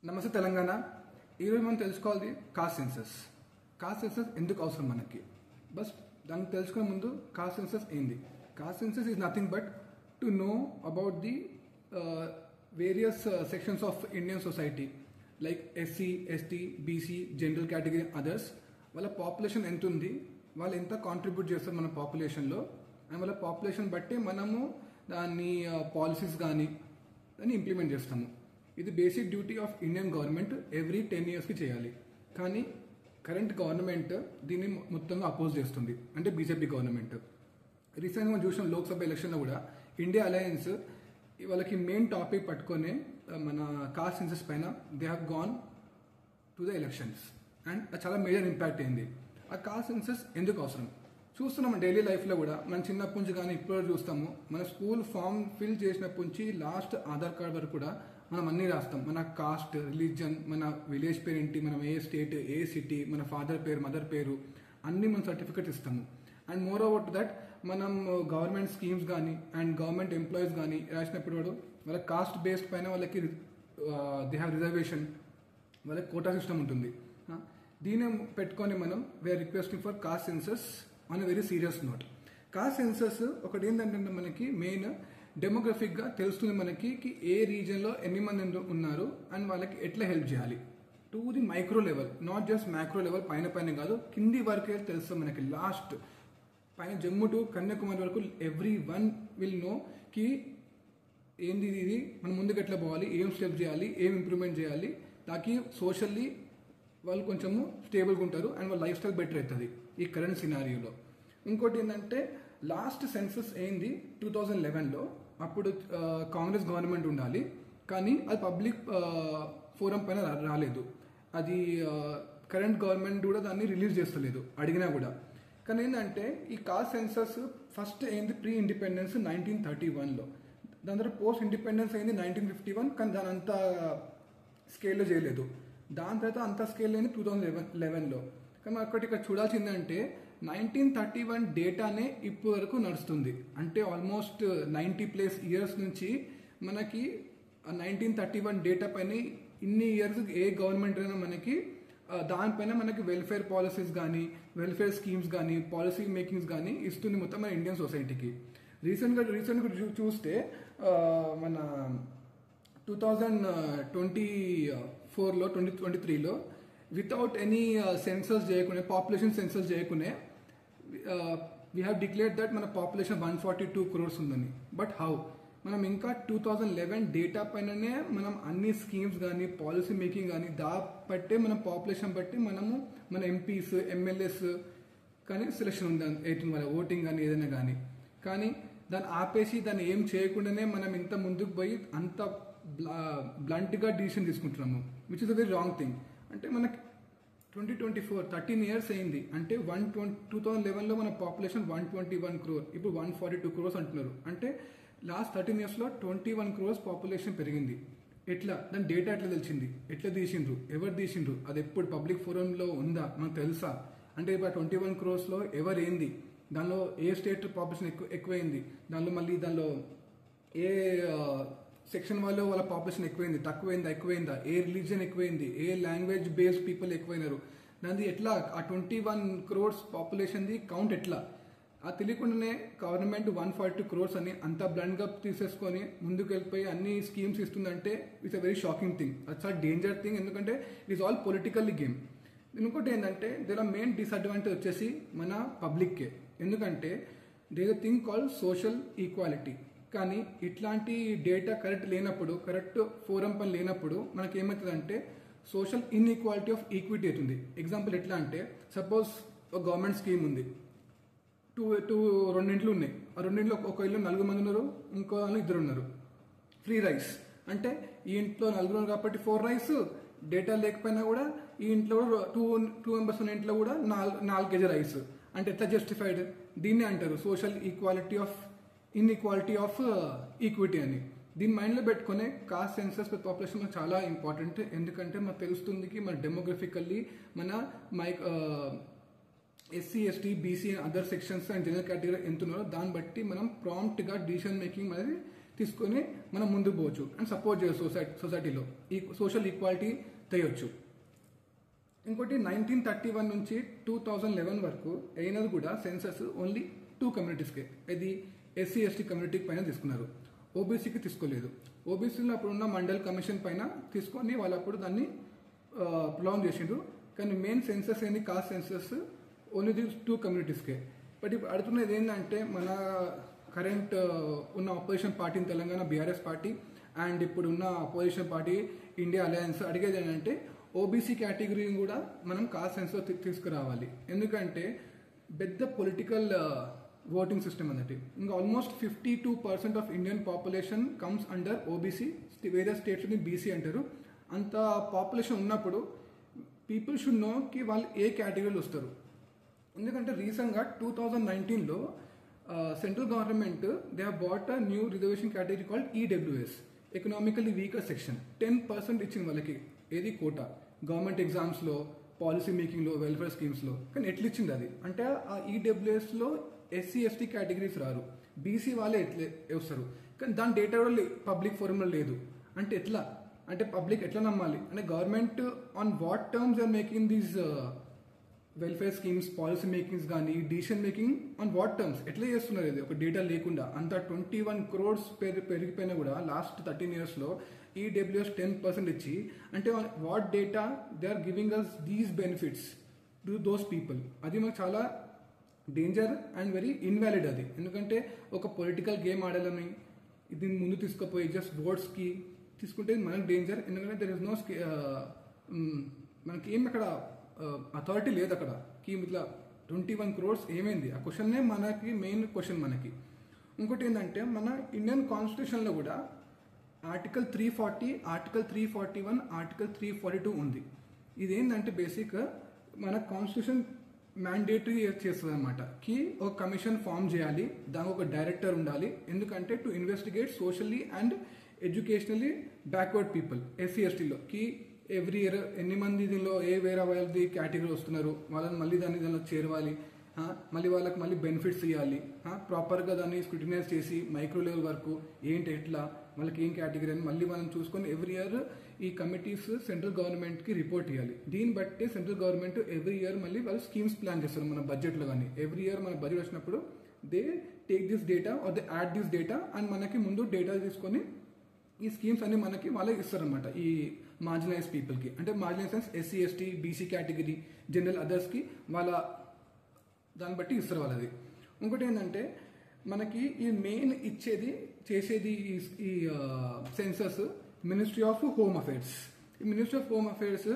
నమస్తే తెలంగాణ. ఈరోజు మనం తెలుసుకోవాలి కాస్ట్ సెన్సస్. కాస్ట్ సెన్సస్ ఎందుకు అవసరం మనకి? బస్ దాన్ని తెలుసుకునే ముందు కాస్ట్ సెన్సస్ ఏంది? Cost census is nothing but to know about the various sections of Indian society like SC, ST, BC, general category, others. వాళ్ళ పాపులేషన్ ఎంత ఉంది, వాళ్ళు ఎంత కాంట్రిబ్యూట్ చేస్తారు మన పాపులేషన్లో, అండ్ వాళ్ళ పాపులేషన్ బట్టి మనము దాన్ని పాలసీస్ కానీ దాన్ని ఇంప్లిమెంట్ చేస్తాము. ఇది basic duty of Indian government every 10 yearsకి చేయాలి. కానీ కరెంట్ గవర్నమెంట్ దీన్ని మొత్తంగా అపోజ్ చేస్తుంది, అంటే బీజేపీ గవర్నమెంట్. రీసెంట్గా మనం చూసిన లోక్సభ ఎలక్షన్లో కూడా ఇండియా అలయన్స్ వాళ్ళకి మెయిన్ టాపిక్ పట్టుకొని మన కాస్ట్ సెన్సస్ పైన they have gone to the elections and అది చాలా మేజర్ ఇంపాక్ట్ అయింది. ఆ కాస్ట్ సెన్సస్ ఎందుకు అవసరం చూస్తున్నాం డైలీ లైఫ్లో కూడా. మనం చిన్నప్పటి నుంచి కానీ ఇప్పుడు చూస్తాము, మన స్కూల్ ఫామ్ ఫిల్ చేసినప్పటి నుంచి లాస్ట్ ఆధార్ కార్డ్ వరకు కూడా మనం అన్ని రాస్తాం. మన కాస్ట్, రిలీజన్, మన విలేజ్ పేరు ఏంటి, మనం ఏ స్టేట్, ఏ సిటీ, మన ఫాదర్ పేరు, మదర్ పేరు, అన్ని మనం సర్టిఫికేట్ ఇస్తాము. And more over to that మనం గవర్నమెంట్ స్కీమ్స్ కానీ అండ్ గవర్నమెంట్ ఎంప్లాయీస్ కానీ రాసినప్పుడు వాళ్ళ కాస్ట్ బేస్డ్ పైన వాళ్ళకి దే హ్యావ్ రిజర్వేషన్, వాళ్ళకి కోటా సిస్టమ్ ఉంటుంది. దీన్ని పెట్టుకొని మనం we're requesting for caste census on a very serious note. Caste census ఒకటి ఏంటంటే మనకి మెయిన్ డెమోగ్రఫిక్గా తెలుస్తుంది మనకి ఏ రీజన్లో ఎన్ని మంది ఉన్నారు అండ్ వాళ్ళకి ఎట్లా హెల్ప్ చేయాలి to the micro level, not just macro level, పైన కాదు, కింది వరకే తెలుస్తుంది మనకి. లాస్ట్ పైన జమ్మూ టు కన్యాకుమారి వరకు ఎవ్రీ వన్ విల్ నో కి ఏంది ఇది, మనం ముందుకు ఎట్లా పోవాలి, ఏం స్టెప్ చేయాలి, ఏం ఇంప్రూవ్మెంట్ చేయాలి, తాకి సోషల్లీ వాళ్ళు కొంచెము స్టేబుల్గా ఉంటారు అండ్ వాళ్ళ లైఫ్ స్టైల్ బెటర్ అవుతుంది ఈ కరెంట్ సినారియోలో. ఇంకోటి ఏంటంటే లాస్ట్ సెన్సస్ అయింది 2011లో. అప్పుడు కాంగ్రెస్ గవర్నమెంట్ ఉండాలి, కానీ అది పబ్లిక్ ఫోరం పైన రాలేదు. అది కరెంట్ గవర్నమెంట్ కూడా దాన్ని రిలీజ్ చేస్తలేదు అడిగినా కూడా. కానీ ఏంటంటే ఈ కాస్ట్ సెన్సస్ ఫస్ట్ అయింది ప్రీ ఇండిపెండెన్స్ 1931లో, దాని తర్వాత పోస్ట్ ఇండిపెండెన్స్ అయింది 1951, కానీ దాని అంత స్కేల్లో చేయలేదు. దాని తర్వాత అంత స్కేల్ అయింది 2011లో. కానీ ఇక్కడ చూడాల్సిందంటే 1931 డేటానే ఇప్పటి వరకు నడుస్తుంది. అంటే ఆల్మోస్ట్ 90+ ఇయర్స్ నుంచి మనకి 1931 డేటా పైన ఇన్ని ఇయర్స్ ఏ గవర్నమెంట్ అయినా మనకి దానిపైన మనకి వెల్ఫేర్ పాలసీస్ కానీ, వెల్ఫేర్ స్కీమ్స్ కానీ, పాలసీ మేకింగ్స్ కానీ ఇస్తుంది మొత్తం మన ఇండియన్ సొసైటీకి. రీసెంట్గా చూస్తే మన 2024లో 2023లో వితౌట్ ఎనీ సెన్సస్ చేయకునే, పాపులేషన్ సెన్సస్ చేయకునే వీ హ్యావ్ డిక్లేర్డ్ దట్ మన పాపులేషన్ 142 crores ఉందని. But how? మనం ఇంకా 2011 డేటా పైననే మనం అన్ని స్కీమ్స్ కానీ, పాలసీ మేకింగ్ కానీ పట్టే మన పాపులేషన్ బట్టి మనము మన ఎంపీస్, ఎమ్మెల్యేస్ కానీ సెలెక్షన్ ఉంది అవుతుంది, మన ఓటింగ్ కానీ ఏదైనా కానీ దాన్ని ఆపేసి దాన్ని ఏం చేయకుండానే మనం ఇంత ముందుకు పోయి అంత బ్లంట్గా డిసిషన్ తీసుకుంటున్నాము, which is a very wrong thing. అంటే మనకి 2024 13 years అయింది. అంటే 2011లో మన పాపులేషన్ 121 crore, ఇప్పుడు 142 crores అంటున్నారు. అంటే లాస్ట్ 13 yearsలో 21 crores పాపులేషన్ పెరిగింది. ఎట్లా? దాని డేటా ఎట్లా తెలిసింది, ఎట్లా తీసిండ్రు, ఎవరు తీసిండ్రు, అది ఎప్పుడు పబ్లిక్ ఫోరంలో ఉందా, మనకు తెలుసా? అంటే ఇప్పుడు 21 crores ఎవరు ఏంది, దానిలో ఏ స్టేట్ పాపులేషన్ ఎక్కువైంది, దానిలో ఏ సెక్షన్ వాళ్ళ పాపులేషన్ ఎక్కువైంది, ఎక్కువైందా, ఏ రిలీజియన్ ఎక్కువైంది, ఏ లాంగ్వేజ్ బేస్డ్ పీపుల్ ఎక్కువైనారు, దాని ఎట్లా ఆ 21 crores పాపులేషన్ది కౌంట్ ఎట్లా? ఆ తెలియకుండానే గవర్నమెంట్ 142 crores అని అంత బ్లండ్గా తీసేసుకొని ముందుకు వెళ్ళిపోయి అన్ని స్కీమ్స్ ఇస్తుందంటే it's a very shocking thing. It's a danger thing, ఎందుకంటే it is all politically game. ఇంకోటి ఏంటంటే దీనిలో మెయిన్ డిసడ్వాంటేజ్ వచ్చేసి మన పబ్లిక్కే, ఎందుకంటే there is a thing called social equality. కానీ ఇట్లాంటి డేటా కరెక్ట్ లేనప్పుడు, కరెక్ట్ ఫోరం పని లేనప్పుడు మనకి ఏమవుతుందంటే సోషల్ ఇన్ఈక్వాలిటీ ఆఫ్ ఈక్విటీ అవుతుంది. ఎగ్జాంపుల్ ఎట్లా అంటే, సపోజ్ ఒక గవర్నమెంట్ స్కీమ్ ఉంది, రెండింట్లు ఉన్నాయి, ఆ రెండింట్లో ఒక ఇల్లు 4 మంది ఉన్నారు, ఇంకో వాళ్ళు 2 ఉన్నారు. ఫ్రీ రైస్ అంటే ఈ ఇంట్లో 4 ఉన్నారు కాబట్టి 4 రైస్, డేటా లేకపోయినా కూడా ఈ ఇంట్లో 2 members ఉన్న ఇంట్లో కూడా 4 kg రైస్. అంటే ఎట్లా జస్టిఫైడ్? దీన్ని అంటారు social equality of inequality of equity అని. దీని మైండ్లో పెట్టుకునే కాస్ట్ సెన్సస్ విత్ పాపులేషన్ మనకు చాలా ఇంపార్టెంట్. ఎందుకంటే మనకు తెలుస్తుంది మన డెమోగ్రఫికల్లీ మన SC, ST, BC, other sections and general category ఎంత ఉన్నారో దాన్ని బట్టి మనం ప్రాంప్ట్గా డిసిషన్ మేకింగ్ అనేది తీసుకొని మనం ముందుకు పోవచ్చు అండ్ సపోర్ట్ చేయొచ్చు సొసైటీలో ఈ సోషల్ ఈక్వాలిటీ తెయొచ్చు. ఇంకోటి 1931 నుంచి 2011 వరకు అయినది కూడా సెన్సస్ ఓన్లీ 2 కమ్యూనిటీస్కే, ఇది ఎస్సీ ఎస్టీ కమ్యూనిటీ పైన తీసుకున్నారు, ఓబీసీకి తీసుకోలేదు. ఓబీసీలో అప్పుడున్న మండల్ కమిషన్ పైన తీసుకొని వాళ్ళు అప్పుడు దాన్ని ప్రొలాంగ్ చేసిండ్రు. కానీ మెయిన్ సెన్సస్ ఏంది, కాస్ట్ సెన్సస్ ఓన్లీ 2 కమ్యూనిటీస్కే. బట్ ఇప్పుడు అడుగుతున్నది ఏంటంటే మన కరెంట్ ఉన్న opposition party in Telangana BRS party and ఇప్పుడు ఉన్న అపోజిషన్ పార్టీ ఇండియా అలయన్స్ అడిగేది ఏంటంటే ఓబీసీ కేటగిరీని కూడా మనం కాస్ట్ సెన్సస్ తీసుకురావాలి. ఎందుకంటే పెద్ద పొలిటికల్ ఓటింగ్ సిస్టమ్ అన్నట్టు. ఇంకా almost 52% of Indian population comes under OBC, వేరే స్టేట్స్ని బీసీ అంటారు. అంత పాపులేషన్ ఉన్నప్పుడు పీపుల్ షుడ్ నో కి వాళ్ళు ఏ కేటగిరీలో వస్తారు. ఎందుకంటే రీసెంట్గా 2019లో central government they have bought a new reservation category called EWS, economically weaker section. 10% ఇచ్చింది వాళ్ళకి, ఏది కోటా, గవర్నమెంట్ ఎగ్జామ్స్లో, పాలసీ మేకింగ్లో, వెల్ఫేర్ స్కీమ్స్లో. కానీ ఎట్లా ఇచ్చింది అది అంటే ఆ ఈడబ్ల్యూఎస్లో ఎస్సీ ఎస్టీ కేటగిరీస్ రారు, బీసీ వాళ్ళే ఎట్లా వస్తారు. కానీ దాని డేటా కూడా పబ్లిక్ ఫోరంలో లేదు. అంటే ఎట్లా అంటే పబ్లిక్ ఎట్లా నమ్మాలి అంటే government on what terms are making these welfare schemes, policy makings కానీ decision making on what terms ఎట్లా చేస్తున్నారు, ఇది ఒక డేటా లేకుండా. అంత 21 crores పెరిగిపోయినా కూడా లాస్ట్ 13 yearsలో ఈడబ్ల్యూఎస్ 10% ఇచ్చి అంటే what data they are giving us these benefits to those people. అది మనకు చాలా డేంజర్ అండ్ వెరీ ఇన్వాలిడ్ అది. ఎందుకంటే ఒక పొలిటికల్ గేమ్ ఆడాలని దీన్ని ముందు తీసుకుపోయి జస్ట్ ఓట్స్కి తీసుకుంటే మనకు డేంజర్. ఎందుకంటే దెర్ ఇస్ నో మనకి ఏం అక్కడ అథారిటీ లేదు అక్కడ కి ఇట్లా 21 crores ఏమైంది ఆ క్వశ్చన్నే మనకి మెయిన్ క్వశ్చన్ మనకి. ఇంకోటి ఏంటంటే మన ఇండియన్ కాన్స్టిట్యూషన్లో కూడా ఆర్టికల్ 340, ఆర్టికల్ 341, ఆర్టికల్ 342 ఉంది. ఇదేంటంటే బేసిక్ మన కాన్స్టిట్యూషన్ మ్యాండేటరీ చేస్తుంది అనమాట కి ఒక కమిషన్ ఫామ్ చేయాలి, దానికి ఒక డైరెక్టర్ ఉండాలి. ఎందుకంటే to investigate socially and educationally backward people, SC ఎస్టీలో కి ఎవ్రీ ఇయర్ ఎన్ని మంది దీనిలో వేరే వాళ్ళది కేటగిరీ వస్తున్నారు, వాళ్ళని మళ్ళీ దానిలో చేరవాలి, మళ్ళీ వాళ్ళకి మళ్ళీ బెనిఫిట్స్ ఇవ్వాలి, ప్రాపర్గా దాన్ని స్క్రూటినైజ్ చేసి మైక్రో లెవెల్ వరకు ఏంటి ఎట్లా వాళ్ళకి ఏం కేటగిరీ అని మళ్ళీ మనం చూసుకొని ఎవ్రీ ఇయర్ ఈ కమిటీస్ సెంట్రల్ గవర్నమెంట్కి రిపోర్ట్ ఇవ్వాలి. దీన్ని బట్టి సెంట్రల్ గవర్నమెంట్ ఎవ్రీ ఇయర్ మళ్ళీ వాళ్ళు స్కీమ్స్ ప్లాన్ చేస్తారు మన బడ్జెట్లో. కానీ ఎవ్రీ ఇయర్ మన బడ్జెట్ వచ్చినప్పుడు they take this data are they add this data and మనకి ముందు డేటా తీసుకొని ఈ స్కీమ్స్ అన్ని మనకి వాళ్ళకి ఇస్తారనమాట. ఈ మార్జినలైజ్ పీపుల్కి అంటే marginalize sense SC ST BC category general అదర్స్కి వాళ్ళ దాన్ని బట్టి ఇస్తారు వాళ్ళది. ఇంకోటి ఏంటంటే మనకి ఈ మెయిన్ చేసేది ఈ census ministry of home affairs. ఈ ministry of home affairs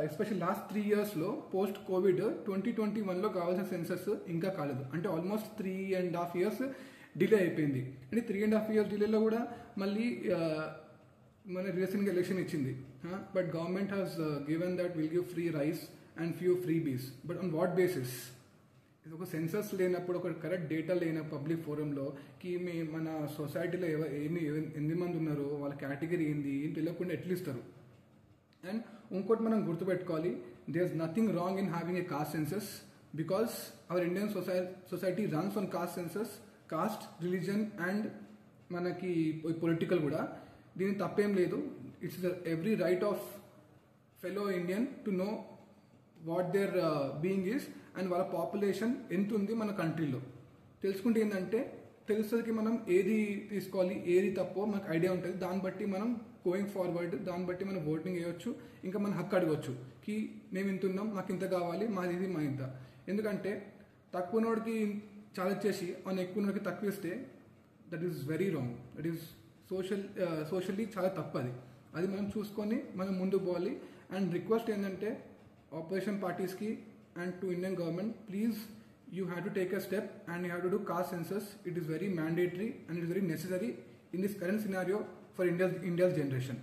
especial last 3 yearsలో పోస్ట్ కోవిడ్ 2021లో కావాల్సిన సెన్సస్ ఇంకా కాలేదు. అంటే ఆల్మోస్ట్ 3.5 years డిలే అయిపోయింది. అంటే 3.5 years డిలేలో కూడా మళ్ళీ మన రీసెంట్గా ఎలక్షన్ ఇచ్చింది. But government has given that will give free rice and few freebies. But on what basis? ఇది ఒక సెన్సస్ లేనప్పుడు, ఒక కరెక్ట్ డేటా లేన పబ్లిక్ ఫోరంలో కి మన సొసైటీలో ఎన్ని మంది ఉన్నారు, వాళ్ళ కేటగిరీ ఏంది ఏం తెలియకుండా ఎట్లా ఇస్తారు. అండ్ ఇంకోటి మనం గుర్తుపెట్టుకోవాలి, there is nothing wrong in having a caste census because our Indian society runs on caste census, caste, religion and మనకి పొలిటికల్ కూడా. దీని తప్పేం లేదు. It's every right of fellow Indian to know what their being is and వాళ్ళ population ఎంత ఉంది మన కంట్రీలో తెలుసుకుంటే ఏంటంటే తెలుస్తుంది మనం ఏది తీసుకోవాలి ఏది తప్పో మనకు ఐడియా ఉంటుంది. దాన్ని బట్టి మనం గోయింగ్ ఫార్వర్డ్ దాన్ని బట్టి మనం ఓటింగ్ వేయవచ్చు, ఇంకా మన హక్కు అడగవచ్చు కి మేము ఇంత ఉన్నాం, మాకు ఇంత కావాలి, మాది ఇది మా ఇంత. ఎందుకంటే తక్కువ నోడికి చాలా ఇచ్చేసి మన ఎక్కువ నోడికి తక్కువ ఇస్తే that is very wrong. That is socially చాలా తప్పది. అది మనం చూసుకొని మనం ముందుకు పోవాలి. అండ్ రిక్వెస్ట్ ఏంటంటే opposition parties ki and to Indian government, please you have to take a step and you have to do caste census. It is very mandatory and it is very necessary in this current scenario for India's generation.